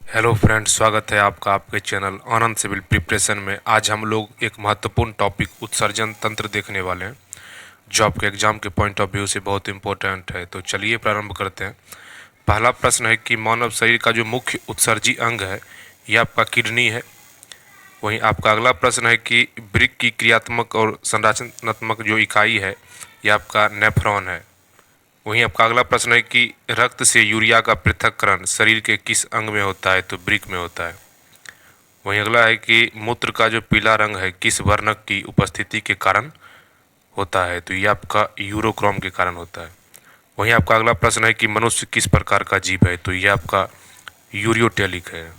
Hello friends, स्वागत है आपका आपके चैनल आनंद सिविल प्रिपरेशन में। आज हम लोग एक महत्वपूर्ण टॉपिक उत्सर्जन तंत्र देखने वाले हैं जो आपके एग्जाम के पॉइंट ऑफ व्यू से बहुत इंपॉर्टेंट है। तो चलिए प्रारंभ करते हैं। पहला प्रश्न है कि मानव शरीर का जो मुख्य उत्सर्जी अंग है यह आपका किडनी है। वहीं आपका अगला प्रश्न है कि वृक्क की क्रियात्मक और संरचनात्मक जो इकाई है यह आपका नेफ्रॉन है। वहीं आपका अगला प्रश्न है कि रक्त से यूरिया का पृथक्करण शरीर के किस अंग में होता है, तो वृक्क में होता है। वहीं अगला है कि मूत्र का जो पीला रंग है किस वर्णक की उपस्थिति के कारण होता है, तो ये आपका यूरोक्रोम के कारण होता है। वहीं आपका अगला प्रश्न है कि मनुष्य किस प्रकार का जीव है, तो ये आपका यूरियोटेलिक है।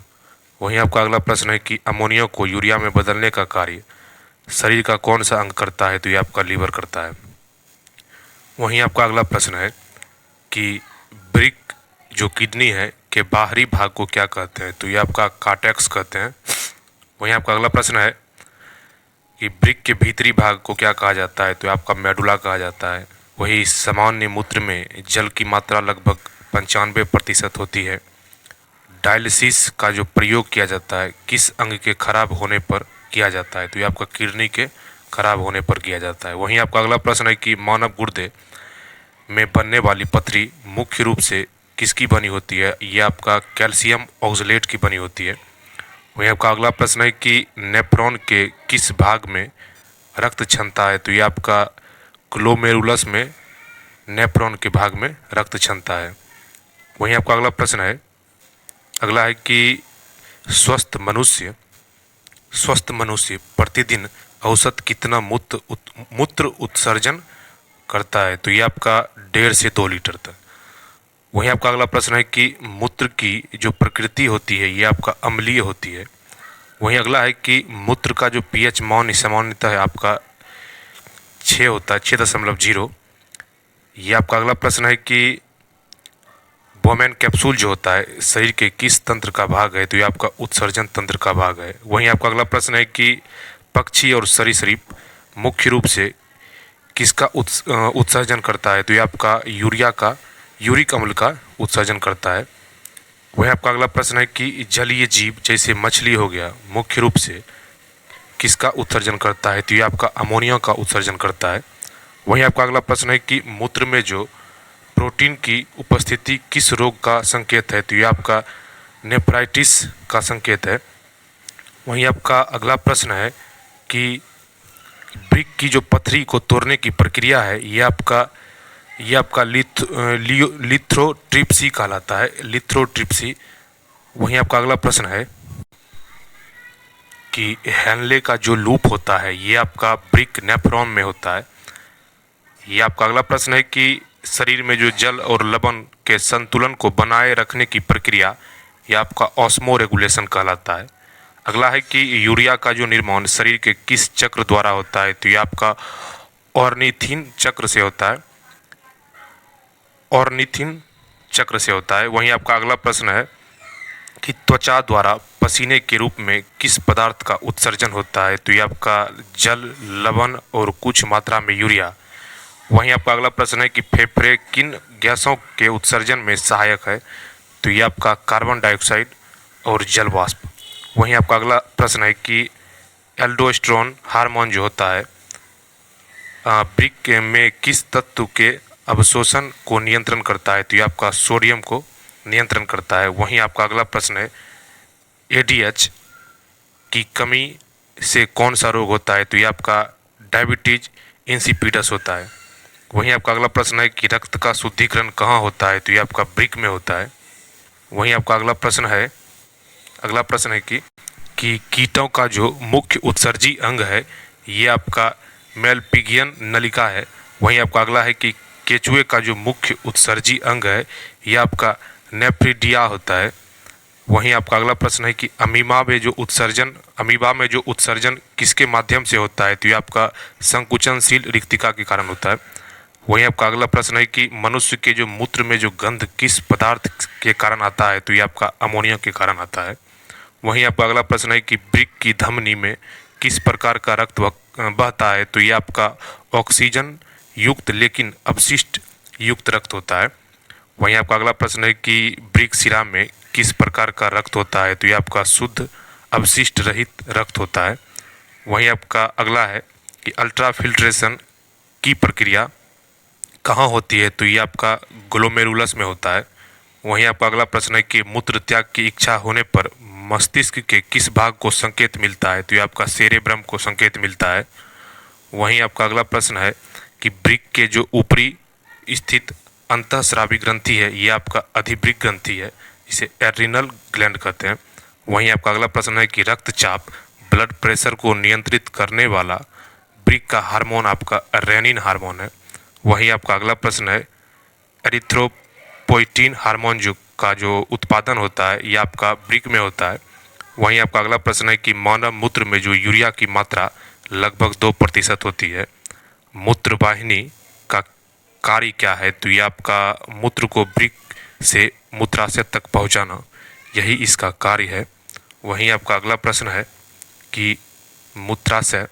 वहीं आपका अगला प्रश्न है कि अमोनिया को यूरिया में बदलने का कार्य शरीर का कौन सा अंग करता है, तो ये आपका लीवर करता है। वहीं आपका अगला प्रश्न है कि वृक्क जो किडनी है के बाहरी भाग को क्या कहते हैं, तो ये आपका कार्टेक्स कहते हैं। वहीं आपका अगला प्रश्न है कि वृक्क के भीतरी भाग को क्या कहा जाता है, तो ये आपका मेडुला कहा जाता है। वही सामान्य मूत्र में जल की मात्रा लगभग 95% होती है। डायलिसिस का जो प्रयोग किया जाता है किस अंग के खराब होने पर किया जाता है, तो ये आपका किडनी के खराब होने पर किया जाता है। वहीं आपका अगला प्रश्न है कि मानव गुर्दे में बनने वाली पथरी मुख्य रूप से किसकी बनी होती है, ये आपका कैल्शियम ऑक्सलेट की बनी होती है। वहीं आपका अगला प्रश्न है कि नेफ्रॉन के किस भाग में रक्त क्षमता है, तो ये आपका ग्लोमेरुलस में नेफ्रॉन के भाग में रक्त क्षमता है। वहीं आपका अगला है कि स्वस्थ मनुष्य प्रतिदिन औसत कितना मूत्र उत्सर्जन करता है, तो ये आपका 1.5 से 2 लीटर तक। वहीं आपका अगला प्रश्न है कि मूत्र की जो प्रकृति होती है ये आपका अम्लीय होती है। वहीं अगला है कि मूत्र का जो पीएच मान सामान्यतः है आपका 6 होता है, 6.0। ये आपका अगला प्रश्न है कि बोमेन कैप्सूल जो होता है शरीर के किस तंत्र का भाग है, तो ये आपका उत्सर्जन तंत्र का भाग है। वहीं आपका अगला प्रश्न है कि पक्षी और सरीसृप मुख्य रूप से किसका उत्सर्जन करता है, तो ये आपका यूरिक अम्ल का उत्सर्जन करता है। वहीं आपका अगला प्रश्न है कि जलीय जीव जैसे मछली हो गया मुख्य रूप से किसका उत्सर्जन करता है, तो ये आपका अमोनिया का उत्सर्जन करता है। वहीं आपका अगला प्रश्न है कि मूत्र में जो प्रोटीन की उपस्थिति किस रोग का संकेत है, तो ये आपका नेफ्राइटिस का संकेत है। वहीं आपका अगला प्रश्न है कि वृक्क की जो पथरी को तोड़ने की प्रक्रिया है ये आपका लिथोट्रिप्सी कहलाता है, लिथोट्रिप्सी। वहीं आपका अगला प्रश्न है कि हेनले का जो लूप होता है ये आपका वृक्क नेफ्रॉन में होता है। ये आपका अगला प्रश्न है कि शरीर में जो जल और लवण के संतुलन को बनाए रखने की प्रक्रिया ये आपका ऑस्मो रेगुलेशन कहलाता है। अगला है कि यूरिया का जो निर्माण शरीर के किस चक्र द्वारा होता है, तो ये आपका ऑर्निथिन चक्र से होता है, ऑर्निथिन चक्र से होता है। वहीं आपका अगला प्रश्न है कि त्वचा द्वारा पसीने के रूप में किस पदार्थ का उत्सर्जन होता है, तो ये आपका जल, लवण और कुछ मात्रा में यूरिया। वहीं आपका अगला प्रश्न है कि फेफड़े किन गैसों के उत्सर्जन में सहायक है, तो ये आपका कार्बन डाइऑक्साइड और जल वाष्प। वहीं आपका अगला प्रश्न है कि एल्डोस्टेरोन हार्मोन जो होता है वृक्क में किस तत्व के अवशोषण को नियंत्रण करता है, तो ये आपका सोडियम को नियंत्रण करता है। वहीं आपका अगला प्रश्न है एडीएच की कमी से कौन सा रोग होता है, तो ये आपका डायबिटीज इंसिपिडस होता है। वहीं आपका अगला प्रश्न है कि रक्त का शुद्धिकरण कहाँ होता है, तो ये आपका वृक्क में होता है। वहीं आपका अगला प्रश्न है कि कीटों का जो मुख्य उत्सर्जी अंग है ये आपका मेलपिगियन नलिका है। वहीं आपका अगला है कि केचुए का जो मुख्य उत्सर्जी अंग है ये आपका नेफ्रिडिया होता है। वहीं आपका अगला प्रश्न है कि अमीबा में जो उत्सर्जन किसके माध्यम से होता है, तो ये आपका संकुचनशील रिक्तिका के कारण होता है। वहीं आपका अगला प्रश्न है कि मनुष्य के जो मूत्र में जो गंध किस पदार्थ के कारण आता है, तो ये आपका अमोनिया के कारण आता है। वहीं आपका अगला प्रश्न है कि वृक्क की धमनी में किस प्रकार का रक्त बहता है, तो ये आपका ऑक्सीजन युक्त लेकिन अपशिष्ट युक्त रक्त होता है। वहीं आपका अगला प्रश्न है कि वृक्क शिरा में किस प्रकार का रक्त होता है? तो ये आपका शुद्ध अवशिष्ट रहित रक्त होता है। वहीं आपका अगला है कि अल्ट्रा फिल्ट्रेशन की प्रक्रिया कहाँ होती है? तो ये आपका ग्लोमेरुलस में होता है। वहीं आपका अगला प्रश्न है कि मूत्र त्याग की इच्छा होने पर मस्तिष्क के किस भाग को संकेत मिलता है? तो ये आपका सेरेब्रम को संकेत मिलता है। वहीं आपका अगला प्रश्न है कि वृक्क के जो ऊपरी स्थित अंतःस्रावी ग्रंथि है ये आपका अधिवृक्क ग्रंथि है, इसे एड्रिनल ग्लैंड कहते हैं। वहीं आपका अगला प्रश्न है कि रक्तचाप ब्लड प्रेशर को नियंत्रित करने वाला वृक्क का हार्मोन आपका रेनिन हार्मोन है। वहीं आपका अगला प्रश्न है एरिथ्रोपोइटिन हार्मोन का जो उत्पादन होता है ये आपका वृक्क में होता है। वहीं आपका अगला प्रश्न है कि मानव मूत्र में जो यूरिया की मात्रा लगभग 2% होती है, मूत्र वाहिनी का कार्य क्या है? तो ये आपका मूत्र को वृक्क से मूत्राशय तक पहुंचाना, यही इसका कार्य है। वहीं आपका अगला प्रश्न है कि मूत्राशय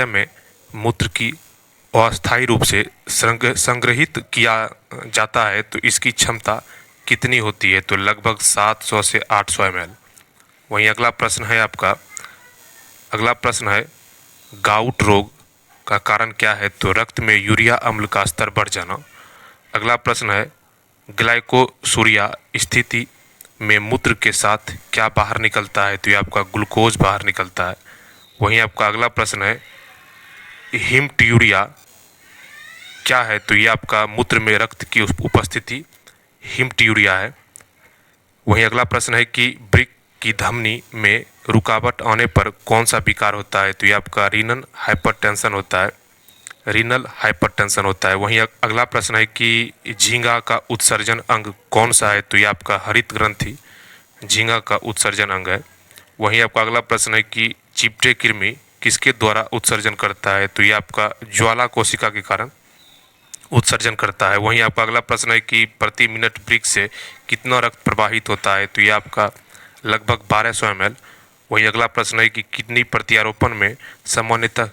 में मूत्र की अस्थायी रूप से संग्रहित किया जाता है तो इसकी क्षमता कितनी होती है? तो लगभग 700 से 800 ml। वहीं अगला प्रश्न है गाउट रोग का कारण क्या है? तो रक्त में यूरिया अम्ल का स्तर बढ़ जाना। अगला प्रश्न है ग्लाइकोसूरिया स्थिति में मूत्र के साथ क्या बाहर निकलता है? तो ये आपका ग्लूकोज बाहर निकलता है। वहीं आपका अगला प्रश्न है हिमट्यूरिया क्या है? तो ये आपका मूत्र में रक्त की उपस्थिति हिमट्यूरिया है। वहीं अगला प्रश्न है कि वृक्क की धमनी में रुकावट आने पर कौन सा विकार होता है? तो ये आपका रीनल हाइपरटेंशन होता है। वहीं अगला प्रश्न है कि झींगा का उत्सर्जन अंग कौन सा है? तो ये आपका हरित ग्रंथि झींगा का उत्सर्जन अंग है। वहीं आपका अगला प्रश्न है कि चिपटे कृमि किसके द्वारा उत्सर्जन करता है? तो ये आपका ज्वाला कोशिका के कारण उत्सर्जन करता है। वहीं आपका अगला प्रश्न है कि प्रति मिनट वृक्क से कितना रक्त प्रवाहित होता है? तो ये आपका लगभग 1200 ml। वहीं अगला प्रश्न है कि किडनी प्रत्यारोपण में सामान्यतः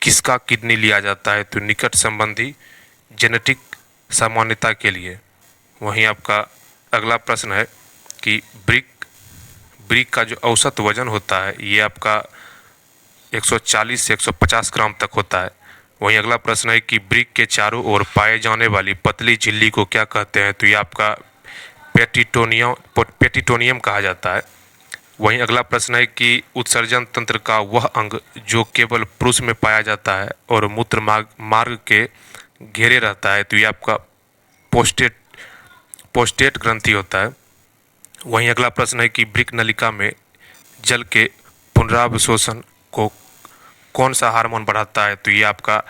किसका किडनी लिया जाता है? तो निकट संबंधी जेनेटिक सामान्यता के लिए। वहीं आपका अगला प्रश्न है कि वृक्क का जो औसत वजन होता है ये आपका 140 से 150 ग्राम तक होता है। वहीं अगला प्रश्न है कि वृक्क के चारों ओर पाए जाने वाली पतली झिल्ली को क्या कहते हैं? तो ये आपका पेटिटोनियम कहा जाता है। वहीं अगला प्रश्न है कि उत्सर्जन तंत्र का वह अंग जो केवल पुरुष में पाया जाता है और मूत्र मार्ग के घेरे रहता है, तो ये आपका पोस्टेट ग्रंथि होता है। वहीं अगला प्रश्न है कि वृक्क नलिका में जल के पुनरावशोषण को कौन सा हार्मोन बढ़ाता है? तो ये आपका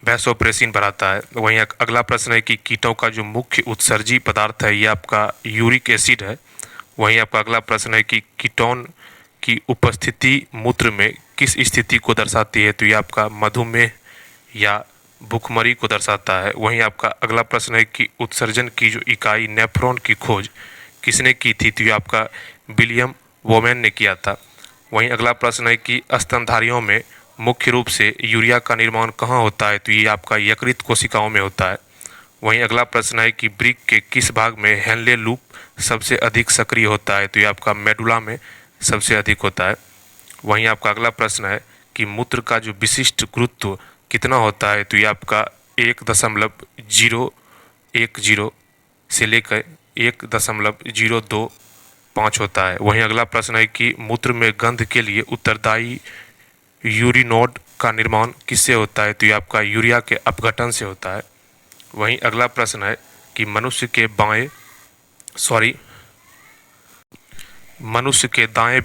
वैसोप्रेसिन बढ़ाता है। वहीं अगला प्रश्न है कि कीटों का जो मुख्य उत्सर्जी पदार्थ है ये आपका यूरिक एसिड है। वहीं आपका अगला प्रश्न है कि कीटोन की उपस्थिति मूत्र में किस स्थिति को दर्शाती है? तो ये आपका मधुमेह या भूखमरी को दर्शाता है। वहीं आपका अगला प्रश्न है कि उत्सर्जन की जो इकाई नेफ्रॉन की खोज किसने की थी? तो ये आपका विलियम वोमैन ने किया था। वहीं अगला प्रश्न है कि स्तनधारियों में मुख्य रूप से यूरिया का निर्माण कहाँ होता है? तो ये आपका यकृत कोशिकाओं में होता है। वहीं अगला प्रश्न है कि वृक्क के किस भाग में हेनले लूप सबसे अधिक सक्रिय होता है? तो ये आपका मेडुला में सबसे अधिक होता है। वहीं आपका अगला प्रश्न है कि मूत्र का जो विशिष्ट गुरुत्व कितना होता है? तो ये आपका 1.010 से लेकर 1.025 होता है। वहीं अगला प्रश्न है कि मूत्र में गंध के लिए उत्तरदायी यूरिनोड का निर्माण किससे होता है? तो ये आपका यूरिया के अपघटन से होता है। वहीं अगला प्रश्न है कि मनुष्य के दाएं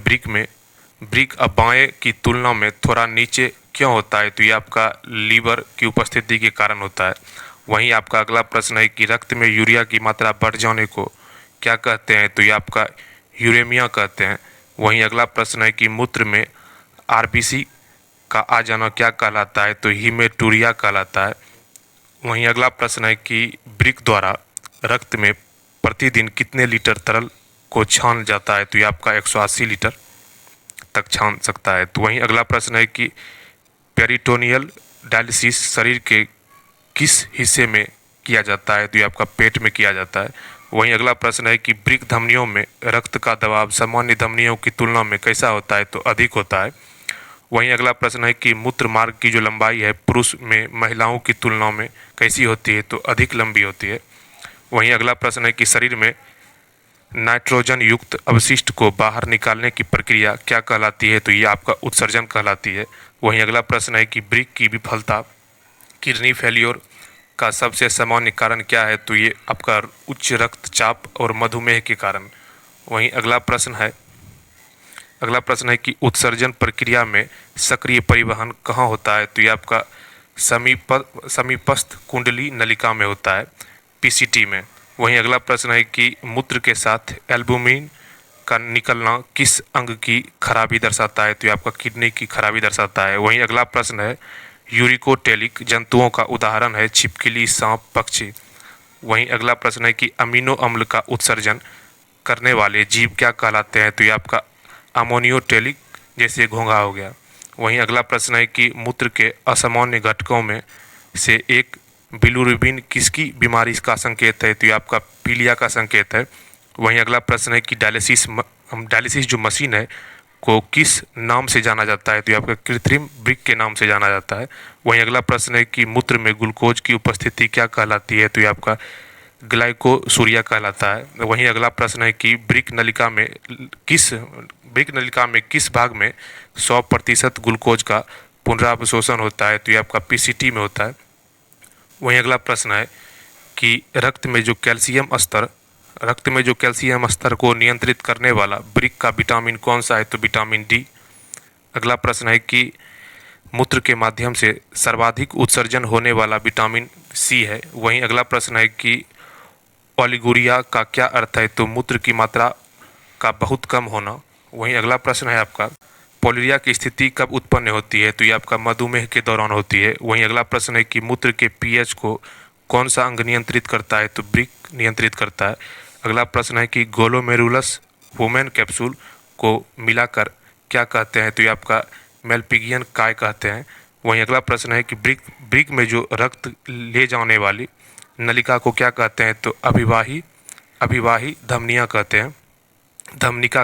वृक्क अब बाएं की तुलना में थोड़ा नीचे क्यों होता है? तो ये आपका लीवर की उपस्थिति के कारण होता है। वहीं आपका अगला प्रश्न है कि रक्त में यूरिया की मात्रा बढ़ जाने को क्या कहते हैं? तो ये आपका यूरेमिया कहते हैं। वहीं अगला प्रश्न है कि मूत्र में आरबीसी का आ जाना क्या कहलाता है? तो हीमेटूरिया कहलाता है। वहीं अगला प्रश्न है कि वृक्क द्वारा रक्त में प्रतिदिन कितने लीटर तरल को छान जाता है? तो ये आपका 180 लीटर तक छान सकता है। तो वहीं अगला प्रश्न है कि पेरिटोनियल डायलिसिस शरीर के किस हिस्से में किया जाता है तो ये आपका पेट में किया जाता है। वहीं अगला प्रश्न है कि वृक्क धमनियों में रक्त का दबाव सामान्य धमनियों की तुलना में कैसा होता है, तो अधिक होता है। वहीं अगला प्रश्न है कि मूत्र मार्ग की जो लंबाई है पुरुष में महिलाओं की तुलना में कैसी होती है, तो अधिक लंबी होती है। वहीं अगला प्रश्न है कि शरीर में नाइट्रोजन युक्त अवशिष्ट को बाहर निकालने की प्रक्रिया क्या कहलाती है, तो ये आपका उत्सर्जन कहलाती है। वहीं अगला प्रश्न है कि वृक्क की विफलता किडनी फेल्योर का सबसे सामान्य कारण क्या है, तो ये आपका उच्च रक्तचाप और मधुमेह के कारण। वहीं अगला प्रश्न है कि उत्सर्जन प्रक्रिया में सक्रिय परिवहन कहाँ होता है, तो ये आपका समीपस्थ कुंडली नलिका में होता है, पीसीटी में। वहीं अगला प्रश्न है कि मूत्र के साथ एल्बुमिन का निकलना किस अंग की खराबी दर्शाता है, तो ये आपका किडनी की खराबी दर्शाता है। वहीं अगला प्रश्न है यूरिकोटेलिक जंतुओं का उदाहरण है छिपकली, सांप, पक्षी। वहीं अगला प्रश्न है कि अमीनो अम्ल का उत्सर्जन करने वाले जीव क्या कहलाते हैं, तो ये आपका अमोनियोटेलिक, जैसे घोंघा हो गया। वहीं अगला प्रश्न है कि मूत्र के असामान्य घटकों में से एक बिलिरुबिन किसकी बीमारी का संकेत है, तो ये आपका पीलिया का संकेत है। वहीं अगला प्रश्न है कि डायलिसिस जो मशीन है को किस नाम से जाना जाता है, तो ये आपका कृत्रिम वृक्क के नाम से जाना जाता है। वहीं अगला प्रश्न है कि मूत्र में ग्लूकोज की उपस्थिति क्या कहलाती है, तो ये आपका ग्लाइकोसूरिया कहलाता है। वहीं अगला प्रश्न है कि वृक्क नलिका में किस भाग में 100% ग्लूकोज का पुनरावशोषण होता है, तो ये आपका पीसीटी में होता है। वहीं अगला प्रश्न है कि रक्त में जो कैल्शियम स्तर को नियंत्रित करने वाला वृक्क का विटामिन कौन सा है, तो विटामिन डी। अगला प्रश्न है कि मूत्र के माध्यम से सर्वाधिक उत्सर्जन होने वाला विटामिन सी है। वहीं अगला प्रश्न है कि ओलिगोरिया का क्या अर्थ है, तो मूत्र की मात्रा का बहुत कम होना। वहीं अगला प्रश्न है आपका पोलिरिया की स्थिति कब उत्पन्न होती है, तो ये आपका मधुमेह के दौरान होती है। वहीं अगला प्रश्न है कि मूत्र के पीएच को कौन सा अंग नियंत्रित करता है, तो वृक्क नियंत्रित करता है। अगला प्रश्न है कि ग्लोमेरुलस वुमेन कैप्सूल को मिलाकर क्या कहते हैं, तो ये आपका मेल्पिगियन काय कहते हैं। वहीं अगला प्रश्न है कि वृक्क में जो रक्त ले जाने वाली नलिका को क्या कहते हैं, तो अभिवाही धमनिका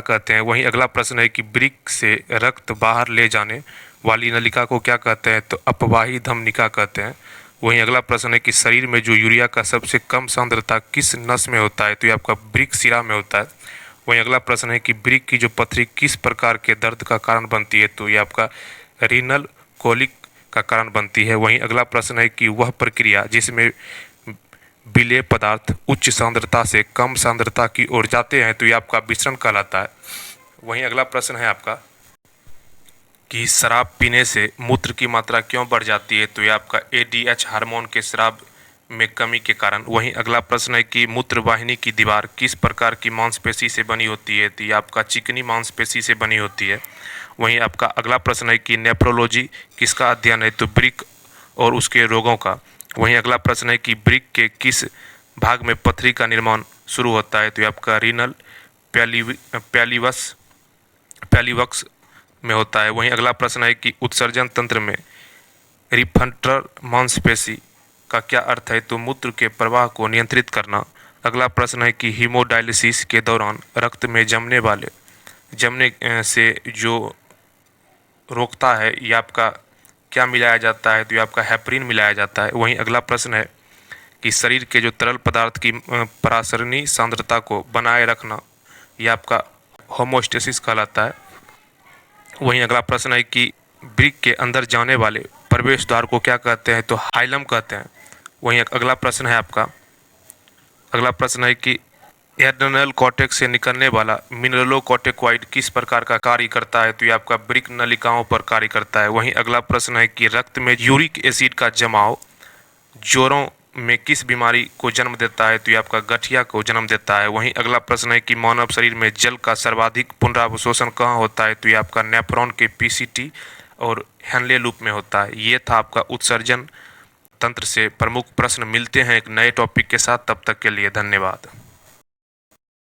कहते हैं। वहीं अगला प्रश्न है कि वृक्क से रक्त बाहर ले जाने वाली नलिका को क्या कहते हैं, तो अपवाही धमनिका कहते हैं। वहीं अगला प्रश्न है कि शरीर में जो यूरिया का सबसे कम सांद्रता किस नस में होता है, तो ये आपका वृक्क शिरा में होता है। वहीं अगला प्रश्न है कि वृक्क की जो पथरी किस प्रकार के दर्द का कारण बनती है, तो ये आपका रीनल कोलिक का कारण बनती है। वहीं अगला प्रश्न है कि वह प्रक्रिया जिसमें विलेय पदार्थ उच्च सांद्रता से कम सांद्रता की ओर जाते हैं, तो ये आपका विसरण कहलाता है। वहीं अगला प्रश्न है आपका कि शराब पीने से मूत्र की मात्रा क्यों बढ़ जाती है, तो ये आपका एडीएच हार्मोन के शराब में कमी के कारण। वहीं अगला प्रश्न है कि मूत्र वाहिनी की दीवार किस प्रकार की मांसपेशी से बनी होती है, तो ये आपका चिकनी मांसपेशी से बनी होती है। वहीं आपका अगला प्रश्न है कि नेफ्रोलॉजी किसका अध्ययन है, तो वृक्क और उसके रोगों का। वहीं अगला प्रश्न है कि वृक्क के किस भाग में पथरी का निर्माण शुरू होता है, तो ये आपका रीनल पैलिवक्स में होता है। वहीं अगला प्रश्न है कि उत्सर्जन तंत्र में रिफ्लेक्टर मांसपेशी का क्या अर्थ है, तो मूत्र के प्रवाह को नियंत्रित करना। अगला प्रश्न है कि हीमोडायलिसिस के दौरान रक्त में जमने से जो रोकता है, ये आपका क्या मिलाया जाता है, तो ये आपका हेपरिन मिलाया जाता है। वहीं अगला प्रश्न है कि शरीर के जो तरल पदार्थ की परासरणी सांद्रता को बनाए रखना, ये आपका होमोस्टेसिस कहलाता है। वहीं अगला प्रश्न है कि वृक्क के अंदर जाने वाले प्रवेश द्वार को क्या कहते हैं, तो हाइलम कहते हैं। वहीं अगला प्रश्न है कि एड्रेनल कॉर्टेक्स से निकलने वाला मिनरलोकॉर्टिकॉइड किस प्रकार का कार्य करता है, तो ये आपका वृक्क नलिकाओं पर कार्य करता है। वहीं अगला प्रश्न है कि रक्त में यूरिक एसिड का जमाव जोड़ों में किस बीमारी को जन्म देता है, तो ये आपका गठिया को जन्म देता है। वहीं अगला प्रश्न है कि मानव शरीर में जल का सर्वाधिक पुनरावशोषण कहाँ होता है, तो ये आपका नेफ्रॉन के पीसीटी और हेनले लूप में होता है। ये था आपका उत्सर्जन तंत्र से प्रमुख प्रश्न। मिलते हैं एक नए टॉपिक के साथ, तब तक के लिए धन्यवाद।